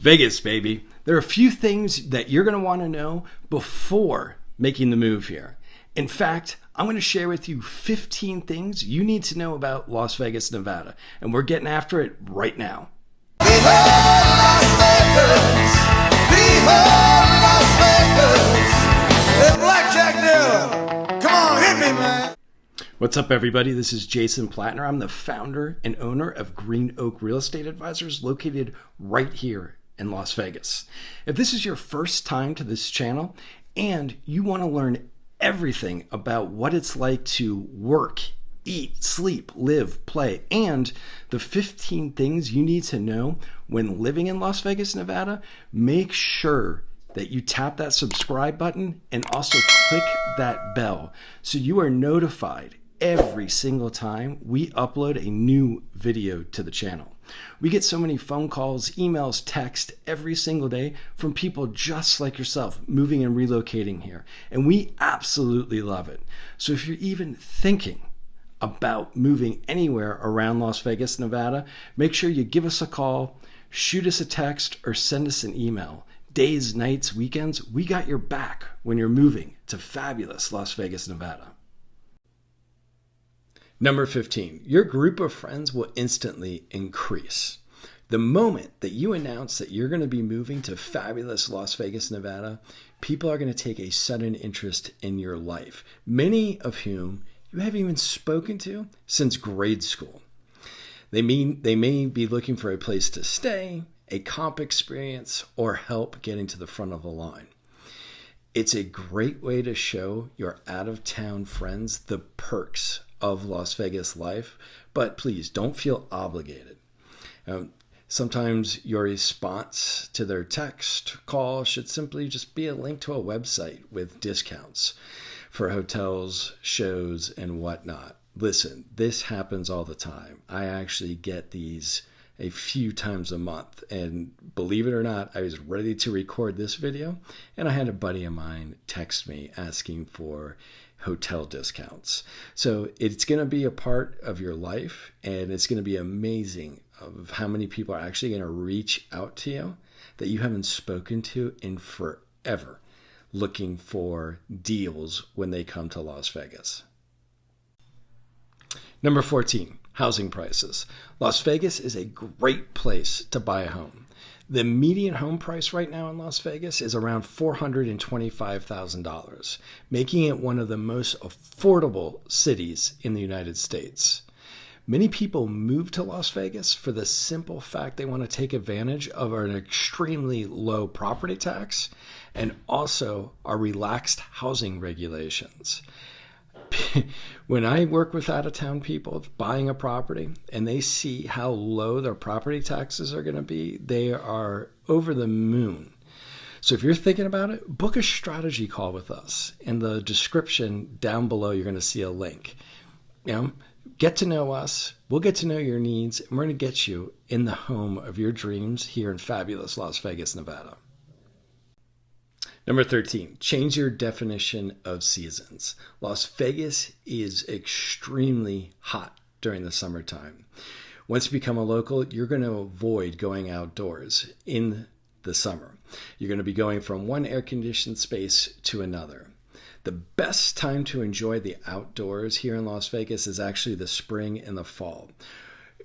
Vegas, baby. There are a few things that you're going to want to know before making the move here. In fact, I'm going to share with you 15 things you need to know about Las Vegas, Nevada. And we're getting after it right now. Behold Las Vegas! Behold Las Vegas! Hey, blackjack dealer! Come on, hit me, man! What's up, everybody? This is Jason Plattner. I'm the founder and owner of Green Oak Real Estate Advisors, located right here in Las Vegas. If this is your first time to this channel and you want to learn everything about what it's like to work, eat, sleep, live, play, and the 15 things you need to know when living in Las Vegas, Nevada, make sure that you tap that subscribe button and also click that bell so you are notified every single time we upload a new video to the channel. We get so many phone calls, emails, text every single day from people just like yourself moving and relocating here. And we absolutely love it. So if you're even thinking about moving anywhere around Las Vegas, Nevada, make sure you give us a call, shoot us a text, or send us an email. Days, nights, weekends, we got your back when you're moving to fabulous Las Vegas, Nevada. Number 15, your group of friends will instantly increase. The moment that you announce that you're going to be moving to fabulous Las Vegas, Nevada, people are going to take a sudden interest in your life, many of whom you haven't even spoken to since grade school. They may be looking for a place to stay, a comp experience, or help getting to the front of the line. It's a great way to show your out-of-town friends the perks of Las Vegas life, but please don't feel obligated. Sometimes your response to their text, call should simply just be a link to a website with discounts for hotels, shows, and whatnot. Listen, this happens all the time. I actually get these a few times a month, and believe it or not, I was ready to record this video, and I had a buddy of mine text me asking for hotel discounts. So it's going to be a part of your life, and it's going to be amazing of how many people are actually going to reach out to you that you haven't spoken to in forever, looking for deals when they come to Las Vegas. Number 14, housing prices. Las Vegas is a great place to buy a home. The median home price right now in Las Vegas is around $425,000, making it one of the most affordable cities in the United States. Many people move to Las Vegas for the simple fact they want to take advantage of an extremely low property tax and also our relaxed housing regulations. When I work with out-of-town people buying a property and they see how low their property taxes are going to be, they are over the moon. So if you're thinking about it, book a strategy call with us. In the description down below, you're going to see a link. Get to know us. We'll get to know your needs, and we're going to get you in the home of your dreams here in fabulous Las Vegas, Nevada. Number 13, change your definition of seasons. Las Vegas is extremely hot during the summertime. Once you become a local, you're going to avoid going outdoors in the summer. You're going to be going from one air-conditioned space to another. The best time to enjoy the outdoors here in Las Vegas is actually the spring and the fall,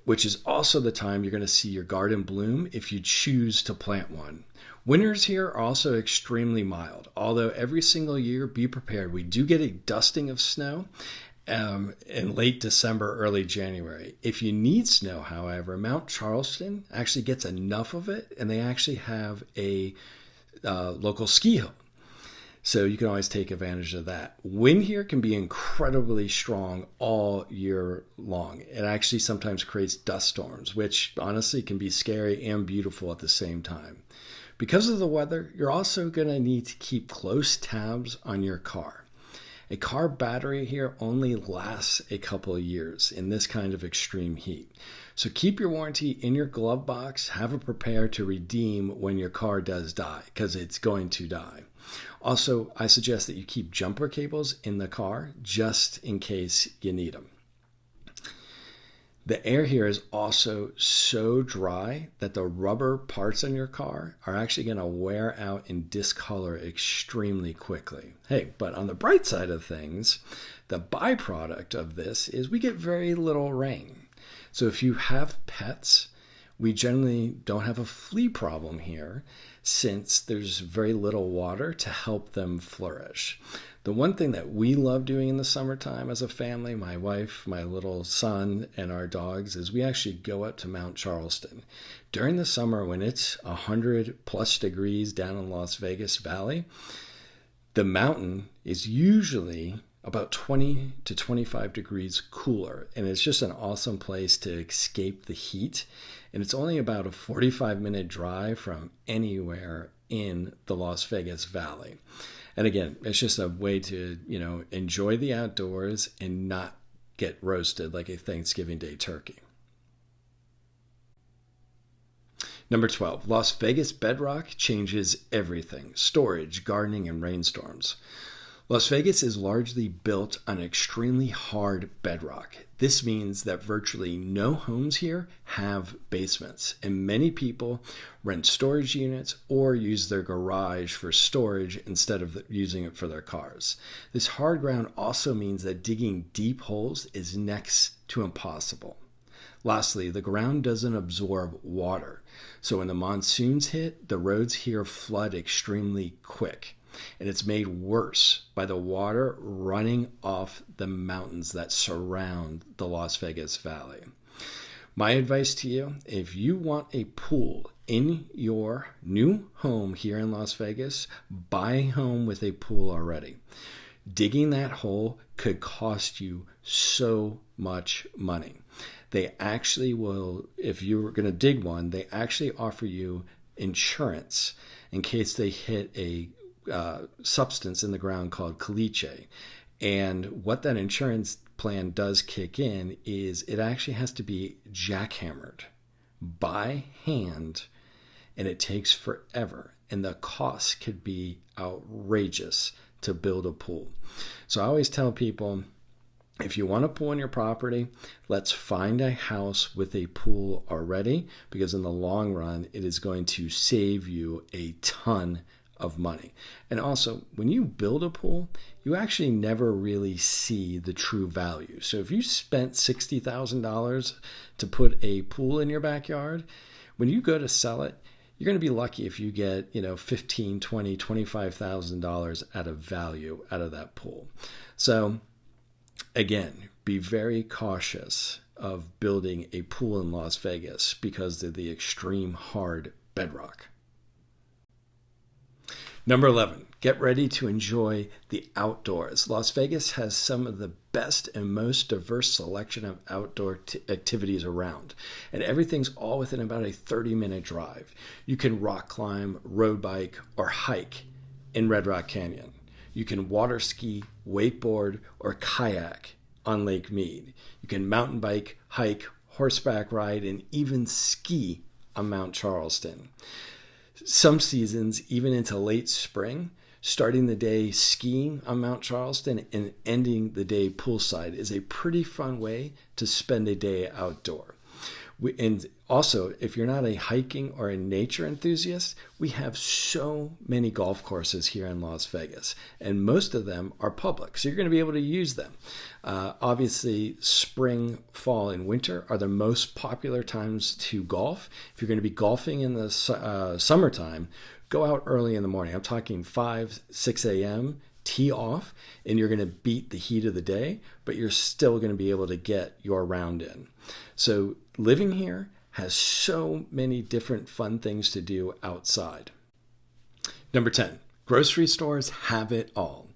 which is also the time you're going to see your garden bloom if you choose to plant one. Winters here are also extremely mild, although every single year, be prepared. We do get a dusting of snow in late December, early January. If you need snow, however, Mount Charleston actually gets enough of it, and they actually have a local ski hill. So you can always take advantage of that. Wind here can be incredibly strong all year long. It actually sometimes creates dust storms, which honestly can be scary and beautiful at the same time. Because of the weather, you're also going to need to keep close tabs on your car. A car battery here only lasts a couple of years in this kind of extreme heat. So keep your warranty in your glove box. Have it prepared to redeem when your car does die, because it's going to die. Also, I suggest that you keep jumper cables in the car just in case you need them. The air here is also so dry that the rubber parts in your car are actually going to wear out and discolor extremely quickly. Hey, but on the bright side of things, the byproduct of this is we get very little rain. So if you have pets, we generally don't have a flea problem here since there's very little water to help them flourish. The one thing that we love doing in the summertime as a family, my wife, my little son, and our dogs, is we actually go up to Mount Charleston. During the summer when it's 100 plus degrees down in Las Vegas Valley, the mountain is usually about 20 to 25 degrees cooler. And it's just an awesome place to escape the heat. And it's only about a 45-minute drive from anywhere in the Las Vegas Valley. And again, it's just a way to, enjoy the outdoors and not get roasted like a Thanksgiving Day turkey. Number 12, Las Vegas bedrock changes everything: storage, gardening, and rainstorms. Las Vegas is largely built on extremely hard bedrock. This means that virtually no homes here have basements, and many people rent storage units or use their garage for storage instead of using it for their cars. This hard ground also means that digging deep holes is next to impossible. Lastly, the ground doesn't absorb water, so when the monsoons hit, the roads here flood extremely quick. And it's made worse by the water running off the mountains that surround the Las Vegas Valley. My advice to you, if you want a pool in your new home here in Las Vegas, buy a home with a pool already. Digging that hole could cost you so much money. They actually will, if you're going to dig one, they actually offer you insurance in case they hit a substance in the ground called caliche. And what that insurance plan does kick in is it actually has to be jackhammered by hand, and it takes forever. And the cost could be outrageous to build a pool. So I always tell people, if you want a pool in your property, let's find a house with a pool already, because in the long run, it is going to save you a ton of money. And also, when you build a pool, you actually never really see the true value. So if you spent $60,000 to put a pool in your backyard, when you go to sell it, you're going to be lucky if you get, $15,000, $20,000, $25,000 out of value out of that pool. So again, be very cautious of building a pool in Las Vegas because of the extreme hard bedrock. Number 11, get ready to enjoy the outdoors. Las Vegas has some of the best and most diverse selection of outdoor activities around, and everything's all within about a 30-minute drive. You can rock climb, road bike, or hike in Red Rock Canyon. You can water ski, wakeboard, or kayak on Lake Mead. You can mountain bike, hike, horseback ride, and even ski on Mount Charleston. Some seasons, even into late spring, starting the day skiing on Mount Charleston and ending the day poolside is a pretty fun way to spend a day outdoor. And also, if you're not a hiking or a nature enthusiast, we have so many golf courses here in Las Vegas, and most of them are public, so you're going to be able to use them. Obviously, spring, fall, and winter are the most popular times to golf. If you're going to be golfing in the summertime, go out early in the morning. I'm talking 5, 6 a.m., tee off, and you're going to beat the heat of the day, but you're still going to be able to get your round in. So living here has so many different fun things to do outside. Number 10, grocery stores have it all.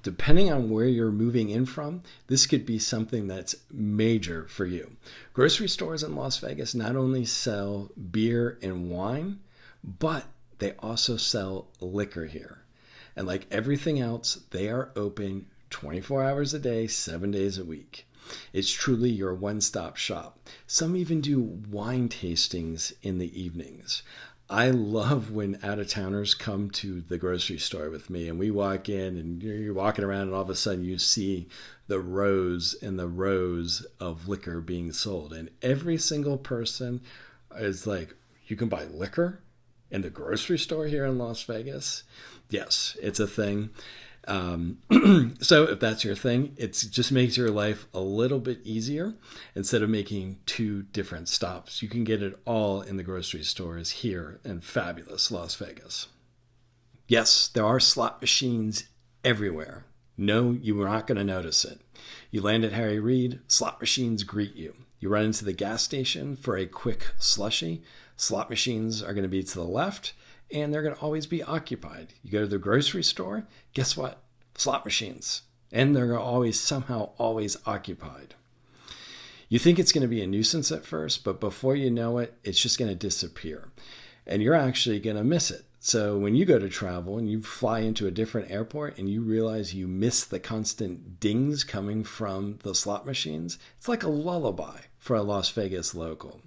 Depending on where you're moving in from, this could be something that's major for you. Grocery stores in Las Vegas not only sell beer and wine, but they also sell liquor here. And like everything else, they are open 24 hours a day, 7 days a week. It's truly your one-stop shop. Some even do wine tastings in the evenings. I love when out-of-towners come to the grocery store with me and we walk in and you're walking around and all of a sudden you see the rows and the rows of liquor being sold. And every single person is like, you can buy liquor in the grocery store here in Las Vegas? Yes, it's a thing. So if that's your thing, it just makes your life a little bit easier. Instead of making two different stops, you can get it all in the grocery stores here in fabulous Las Vegas. Yes, there are slot machines everywhere. No, you are not going to notice it. You land at Harry Reid, slot machines greet you. You run into the gas station for a quick slushie. Slot machines are going to be to the left, and they're going to always be occupied. You go to the grocery store, guess what? Slot machines. And they're somehow always occupied. You think it's going to be a nuisance at first, but before you know it, it's just going to disappear. And you're actually going to miss it. So when you go to travel and you fly into a different airport and you realize you miss the constant dings coming from the slot machines, it's like a lullaby for a Las Vegas local.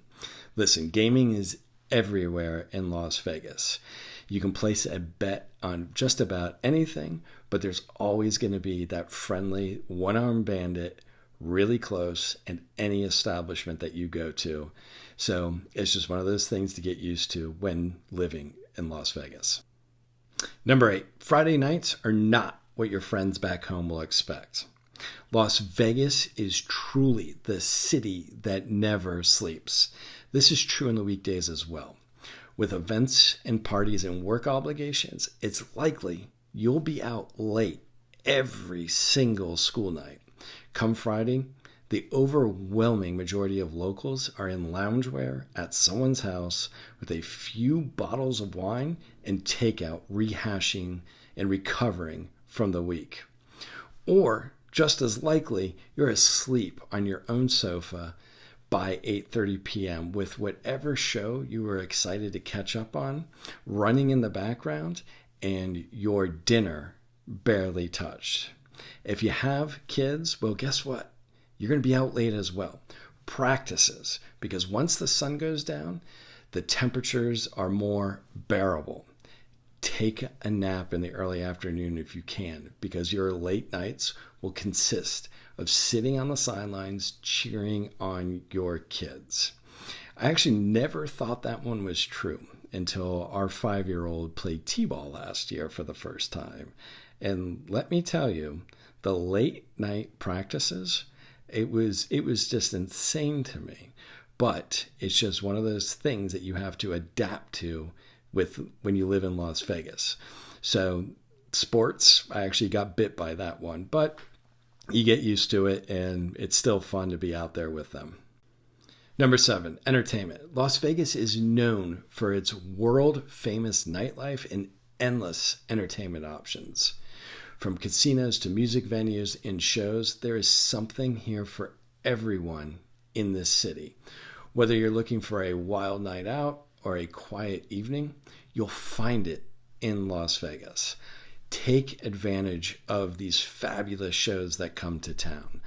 Listen, gaming is everywhere in Las Vegas. You can place a bet on just about anything, but there's always going to be that friendly one-armed bandit really close in any establishment that you go to. So it's just one of those things to get used to when living in Las Vegas. Number 8, Friday nights are not what your friends back home will expect. Las Vegas is truly the city that never sleeps. This is true in the weekdays as well. With events and parties and work obligations, it's likely you'll be out late every single school night. Come Friday, the overwhelming majority of locals are in loungewear at someone's house with a few bottles of wine and takeout, rehashing and recovering from the week. Or, just as likely, you're asleep on your own sofa by 8:30 p.m. with whatever show you were excited to catch up on running in the background and your dinner barely touched. If you have kids, well, guess what? You're going to be out late as well. Practices, because once the sun goes down, the temperatures are more bearable. Take a nap in the early afternoon if you can, because your late nights will consist of sitting on the sidelines cheering on your kids. I actually never thought that one was true until our 5-year-old played t-ball last year for the first time. And let me tell you, the late night practices, it was just insane to me. But it's just one of those things that you have to adapt to when you live in Las Vegas. So sports, I actually got bit by that one, but you get used to it and it's still fun to be out there with them. Number 7, entertainment. Las Vegas is known for its world-famous nightlife and endless entertainment options. From casinos to music venues and shows, there is something here for everyone in this city. Whether you're looking for a wild night out or a quiet evening, you'll find it in Las Vegas. Take advantage of these fabulous shows that come to town,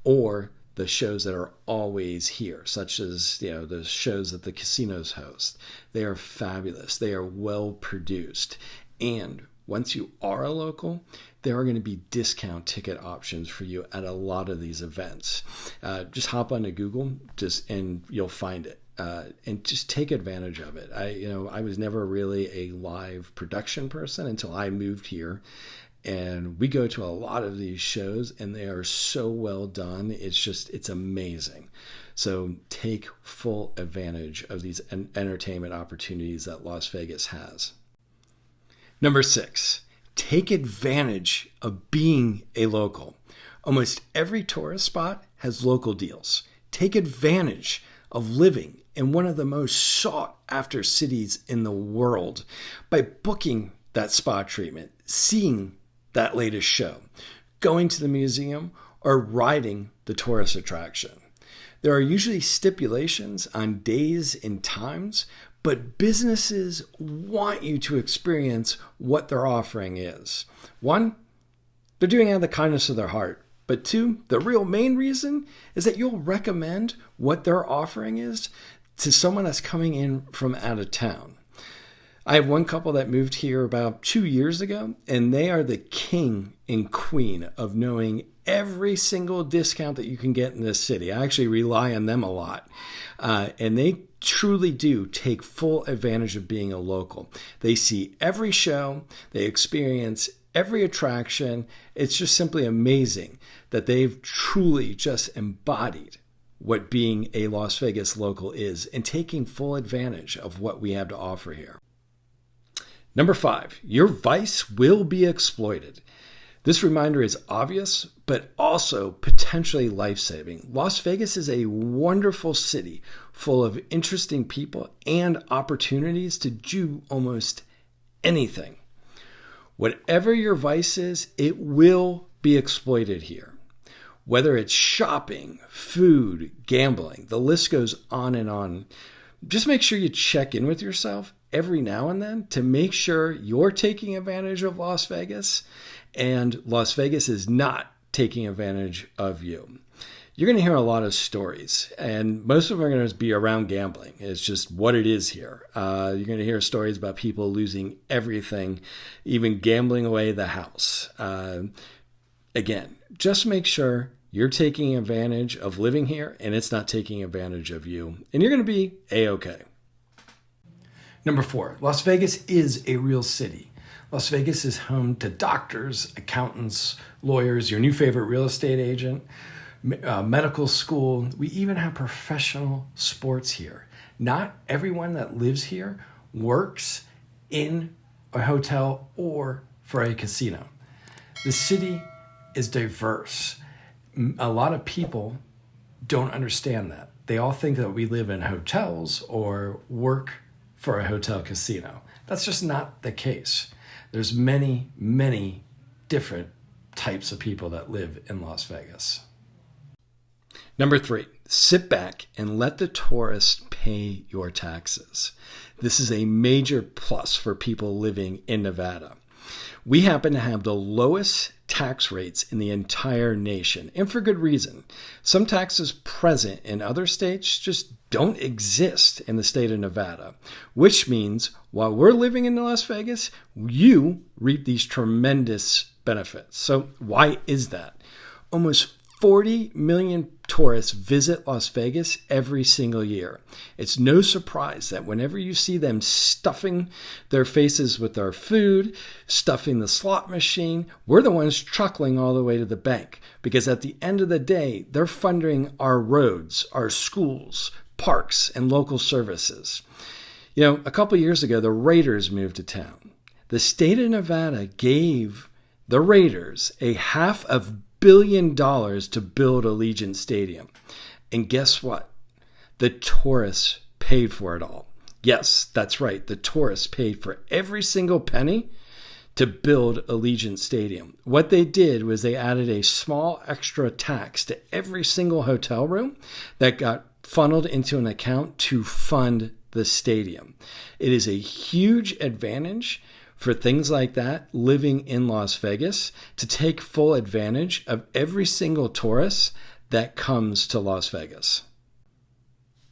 or the shows that are always here, such as the shows that the casinos host. They are fabulous. They are well produced. And once you are a local, there are going to be discount ticket options for you at a lot of these events. Just hop onto Google and you'll find it. And just take advantage of it. I was never really a live production person until I moved here. And we go to a lot of these shows and they are so well done. It's amazing. So take full advantage of these entertainment opportunities that Las Vegas has. Number 6, take advantage of being a local. Almost every tourist spot has local deals. Take advantage of living in one of the most sought after cities in the world by booking that spa treatment, seeing that latest show, going to the museum, or riding the tourist attraction. There are usually stipulations on days and times, but businesses want you to experience what their offering is. 1, they're doing it out of the kindness of their heart. But 2, the real main reason is that you'll recommend what their offering is to someone that's coming in from out of town. I have one couple that moved here about 2 years ago, and they are the king and queen of knowing every single discount that you can get in this city. I actually rely on them a lot. And they truly do take full advantage of being a local. They see every show, they experience every attraction. It's just simply amazing that they've truly just embodied what being a Las Vegas local is and taking full advantage of what we have to offer here. Number 5, your vice will be exploited. This reminder is obvious, but also potentially life-saving. Las Vegas is a wonderful city full of interesting people and opportunities to do almost anything. Whatever your vice is, it will be exploited here. Whether it's shopping, food, gambling, the list goes on and on. Just make sure you check in with yourself every now and then to make sure you're taking advantage of Las Vegas and Las Vegas is not taking advantage of you. You're going to hear a lot of stories, and most of them are going to be around gambling. It's just what it is here. You're going to hear stories about people losing everything, even gambling away the house. Again, just make sure you're taking advantage of living here and it's not taking advantage of you, and you're going to be A-okay. Number 4, Las Vegas is a real city. Las Vegas is home to doctors, accountants, lawyers, your new favorite real estate agent, medical school. We even have professional sports here. Not everyone that lives here works in a hotel or for a casino. The city is diverse. A lot of people don't understand that. They all think that we live in hotels or work for a hotel casino. That's just not the case. There's many, many different types of people that live in Las Vegas. Number 3, sit back and let the tourists pay your taxes. This is a major plus for people living in Nevada. We happen to have the lowest tax rates in the entire nation, and for good reason. Some taxes present in other states just don't exist in the state of Nevada, which means while we're living in Las Vegas, you reap these tremendous benefits. So why is that? Almost 40 million tourists visit Las Vegas every single year. It's no surprise that whenever you see them stuffing their faces with our food, stuffing the slot machine, we're the ones truckling all the way to the bank. Because at the end of the day, they're funding our roads, our schools, parks, and local services. You know, a couple years ago, the Raiders moved to town. The state of Nevada gave the Raiders a $500 million to build Allegiant Stadium. And guess what? The tourists paid for it all. Yes, that's right. The tourists paid for every single penny to build Allegiant Stadium. What they did was they added a small extra tax to every single hotel room that got funneled into an account to fund the stadium. It is a huge advantage for things like that living in Las Vegas to take full advantage of every single tourist that comes to Las Vegas.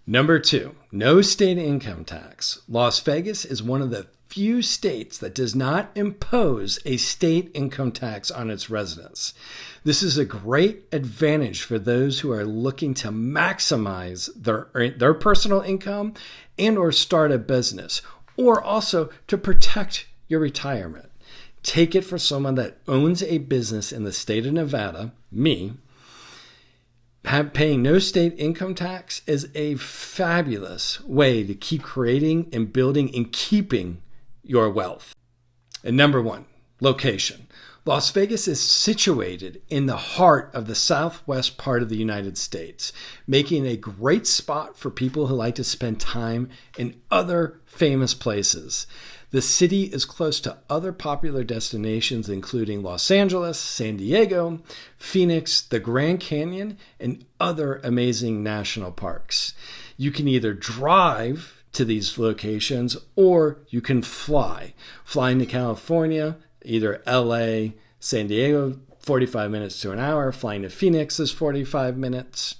Number 2, no state income tax. Las Vegas is one of the few states that does not impose a state income tax on its residents. This is a great advantage for those who are looking to maximize their personal income and or start a business, or also to protect your retirement. Take it for someone that owns a business in the state of Nevada, me. Paying no state income tax is a fabulous way to keep creating and building and keeping your wealth. And number 1, location. Las Vegas is situated in the heart of the southwest part of the United States, making a great spot for people who like to spend time in other famous places. The city is close to other popular destinations, including Los Angeles, San Diego, Phoenix, the Grand Canyon, and other amazing national parks. You can either drive to these locations or you can fly. Flying to California, either LA, San Diego, 45 minutes to an hour. Flying to Phoenix is 45 minutes.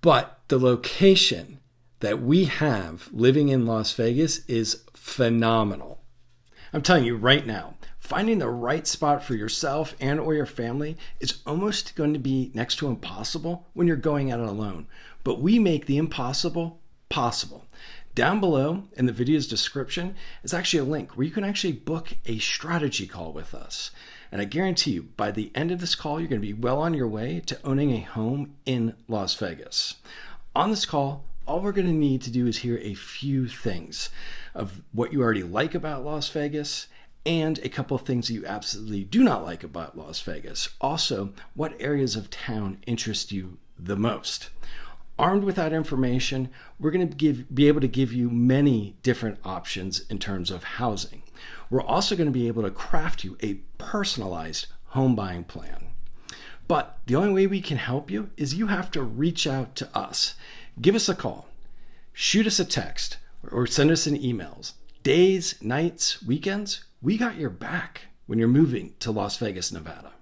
But the location that we have living in Las Vegas is phenomenal. I'm telling you right now, finding the right spot for yourself and or your family is almost going to be next to impossible when you're going at it alone. But we make the impossible possible. Down below in the video's description is actually a link where you can actually book a strategy call with us. And I guarantee you, by the end of this call, you're going to be well on your way to owning a home in Las Vegas. On this call, all we're going to need to do is hear a few things of what you already like about Las Vegas and a couple of things that you absolutely do not like about Las Vegas. Also, what areas of town interest you the most. Armed with that information, we're going to be able to give you many different options in terms of housing. We're also going to be able to craft you a personalized home buying plan. But the only way we can help you is you have to reach out to us. Give us a call, shoot us a text, or send us an emails. Days, nights, weekends, we got your back when you're moving to Las Vegas, Nevada.